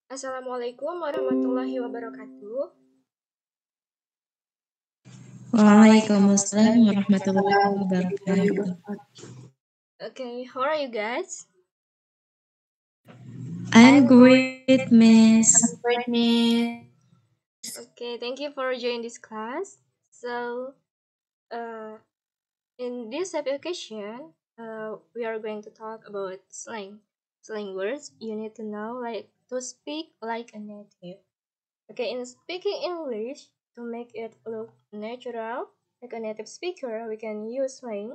Assalamualaikum warahmatullahi wabarakatuh. Waalaikumsalam warahmatullahi wabarakatuh. Okay, how are you guys? I'm great, Miss. Okay, thank you for joining this class. So, in this application, we are going to talk about slang. Slang words you need to know, like to speak like a native. Okay, in speaking English, to make it look natural, like a native speaker, we can use slang.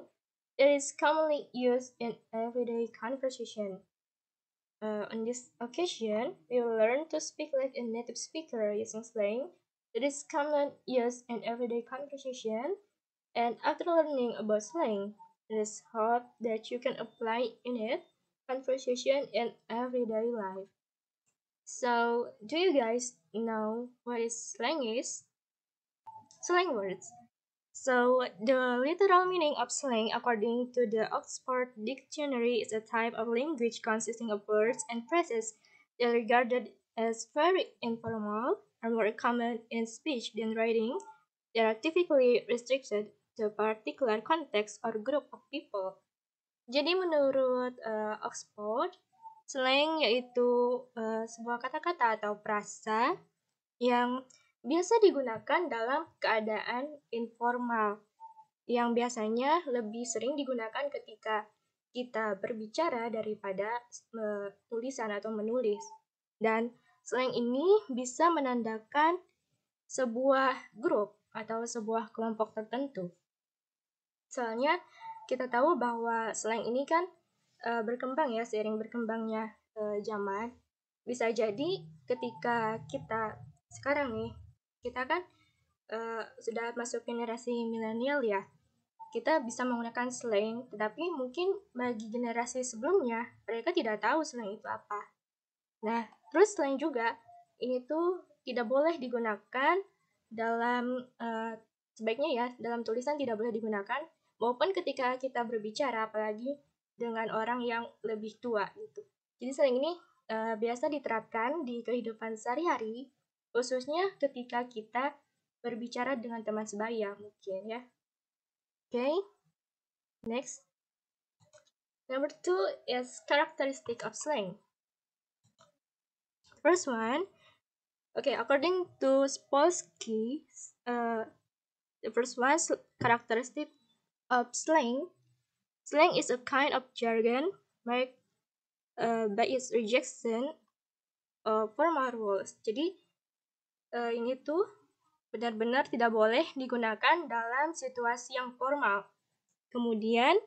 It is commonly used in everyday conversation. On this occasion, we will learn to speak like a native speaker using slang that is common use in everyday conversation. And after learning about slang, it is hoped that you can apply in it conversation in everyday life. So, do you guys know what is slang is? Slang words. So, the literal meaning of slang, according to the Oxford Dictionary, is a type of language consisting of words and phrases that are regarded as very informal and more common in speech than writing. They are typically restricted to a particular context or group of people. Jadi menurut Oxford, slang yaitu sebuah kata-kata atau frasa yang biasa digunakan dalam keadaan informal yang biasanya lebih sering digunakan ketika kita berbicara daripada tulisan atau menulis. Dan slang ini bisa menandakan sebuah grup atau sebuah kelompok tertentu. Soalnya kita tahu bahwa slang ini kan berkembang ya, seiring berkembangnya zaman. Bisa jadi ketika kita sekarang nih, kita kan sudah masuk generasi milenial ya, kita bisa menggunakan slang, tetapi mungkin bagi generasi sebelumnya, mereka tidak tahu slang itu apa. Nah, terus slang juga, ini tuh tidak boleh digunakan dalam, sebaiknya ya, dalam tulisan tidak boleh digunakan, maupun ketika kita berbicara, apalagi dengan orang yang lebih tua gitu. Jadi slang ini biasa diterapkan di kehidupan sehari-hari, khususnya ketika kita berbicara dengan teman sebaya mungkin ya. Okay, next. Number 2 is characteristic of slang. First one, okay, according to Spolsky, the first one, characteristic of slang. Slang is a kind of jargon marked by its rejection of formal rules. Jadi ini tuh benar-benar tidak boleh digunakan dalam situasi yang formal. Kemudian,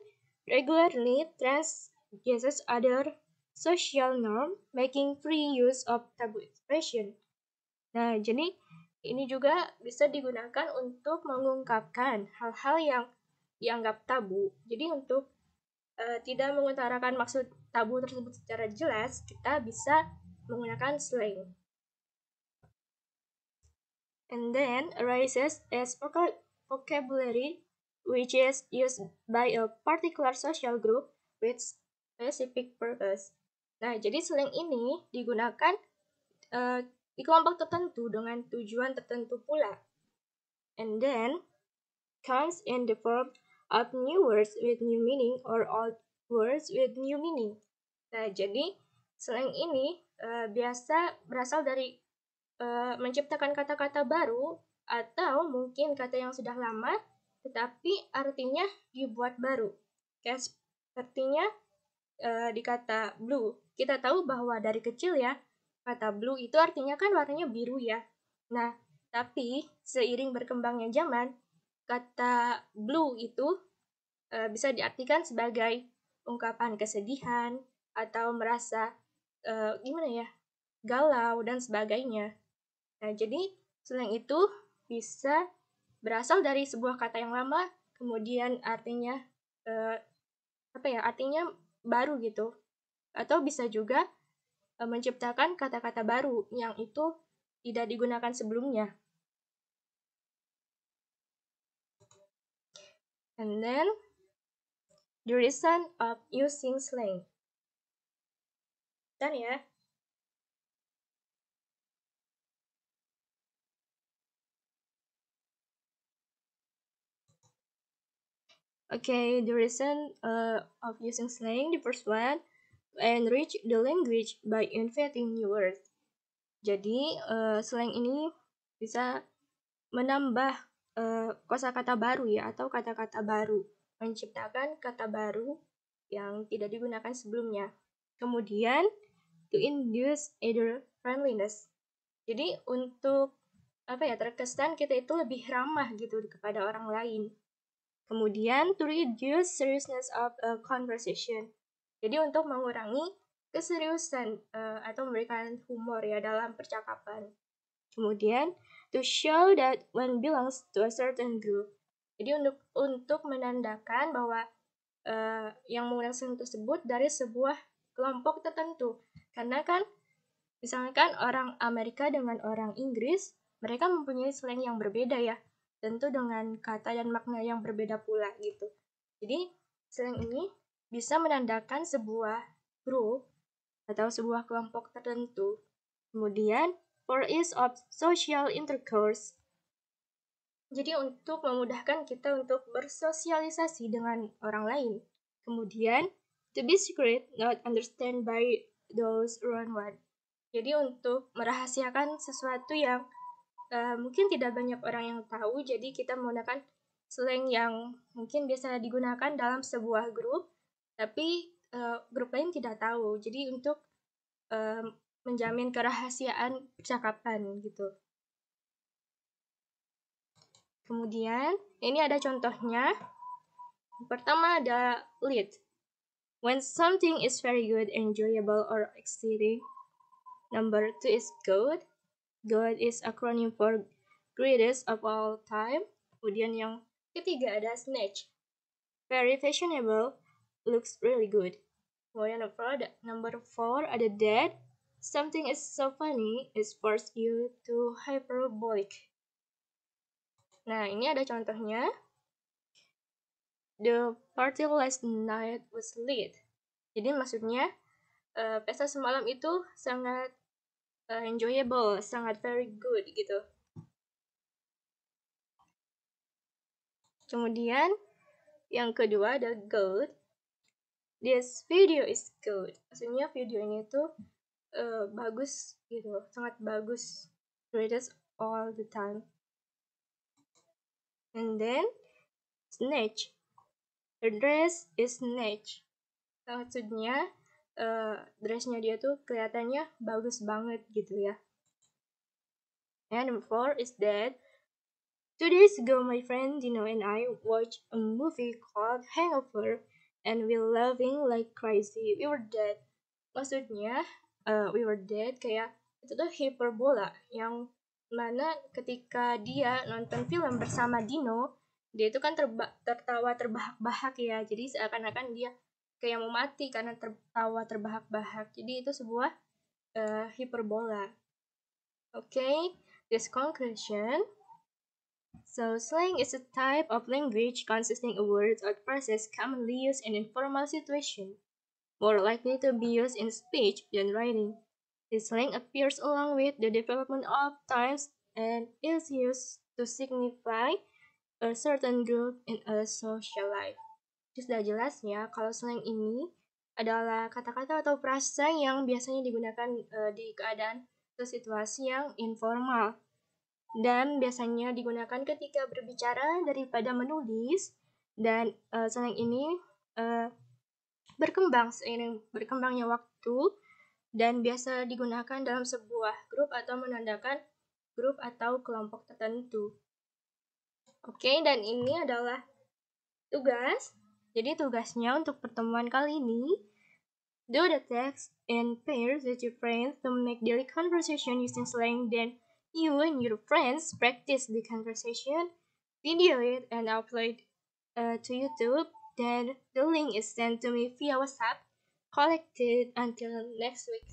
regularly transgresses other social norm, making free use of taboo expression. Nah, jadi ini juga bisa digunakan untuk mengungkapkan hal-hal yang dianggap tabu. Jadi untuk tidak mengutarakan maksud tabu tersebut secara jelas, kita bisa menggunakan slang. And then arises as vocabulary which is used by a particular social group with specific purpose. Nah, jadi slang ini digunakan di kelompok tertentu dengan tujuan tertentu pula. And then comes in the form of new words with new meaning or old words with new meaning. Nah, jadi slang ini biasa berasal dari menciptakan kata-kata baru atau mungkin kata yang sudah lama tetapi artinya dibuat baru. Kayak sepertinya di kata blue. Kita tahu bahwa dari kecil ya, kata blue itu artinya kan warnanya biru ya. Nah, tapi seiring berkembangnya zaman, kata blue itu bisa diartikan sebagai ungkapan kesedihan atau merasa gimana ya, galau dan sebagainya. Nah, jadi slang itu bisa berasal dari sebuah kata yang lama, kemudian artinya artinya baru gitu. Atau bisa juga menciptakan kata-kata baru yang itu tidak digunakan sebelumnya. And then the reason of using slang. Dan ya. Okay, the reason of using slang, the first one, enrich the language by inventing new words. Jadi, slang ini bisa menambah kosakata baru ya, atau kata-kata baru, menciptakan kata baru yang tidak digunakan sebelumnya. Kemudian, to induce either friendliness. Jadi untuk terkesan kita itu lebih ramah gitu kepada orang lain. Kemudian, to reduce seriousness of a conversation. Jadi untuk mengurangi keseriusan atau memberikan humor ya dalam percakapan. Kemudian, to show that one belongs to a certain group. Jadi untuk menandakan bahwa yang menggunakan slang tersebut dari sebuah kelompok tertentu. Karena kan misalkan orang Amerika dengan orang Inggris, mereka mempunyai slang yang berbeda ya. Tentu dengan kata dan makna yang berbeda pula gitu. Jadi, slang ini bisa menandakan sebuah grup atau sebuah kelompok tertentu. Kemudian, for ease of social intercourse. Jadi untuk memudahkan kita untuk bersosialisasi dengan orang lain. Kemudian, to be secret, not understand by those around one. Jadi untuk merahasiakan sesuatu yang mungkin tidak banyak orang yang tahu, jadi kita menggunakan slang yang mungkin biasa digunakan dalam sebuah grup, tapi grup lain tidak tahu. Jadi untuk menjamin kerahasiaan percakapan gitu. Kemudian ini ada contohnya. Pertama ada lead. When something is very good, enjoyable, or exciting. Number 2 is good. God is acronym for greatest of all time. Kemudian yang ketiga ada snatch. Very fashionable, looks really good. Kemudian number 4 ada dead. Something is so funny, it forces you to hyperbolic. Nah, ini ada contohnya. The party last night was lit. Jadi maksudnya pesta semalam itu sangat enjoyable, sangat very good gitu. Kemudian yang kedua ada good. This video is good. Maksudnya video ini tuh bagus gitu, sangat bagus. Greatest all the time. And then snatch. The dress is snatch. Maksudnya dressnya dia tuh kelihatannya bagus banget gitu ya. And number 4 is that 2 days ago my friend Dino and I watched a movie called Hangover and we laughing like crazy. We were dead. Maksudnya we were dead kayak itu tuh hiperbola yang mana ketika dia nonton film bersama Dino, dia itu kan tertawa terbahak-bahak ya. Jadi seakan-akan dia kayak mau mati karena tertawa terbahak-bahak. Jadi itu sebuah hiperbola. Okay, this conclusion. So slang is a type of language consisting of words or phrases commonly used in informal situations, more likely to be used in speech than writing. This slang appears along with the development of times and is used to signify a certain group in a social life. Sudah jelas ya, kalau slang ini adalah kata-kata atau frasa yang biasanya digunakan di keadaan atau situasi yang informal dan biasanya digunakan ketika berbicara daripada menulis. Dan slang ini berkembang seiring berkembangnya waktu dan biasa digunakan dalam sebuah grup atau menandakan grup atau kelompok tertentu. Oke, dan ini adalah tugas. Jadi tugasnya untuk pertemuan kali ini, do the text in pairs with your friends to make daily conversation using slang. Then you and your friends practice the conversation, video it, and upload to YouTube. Then the link is sent to me via WhatsApp, collected until next week.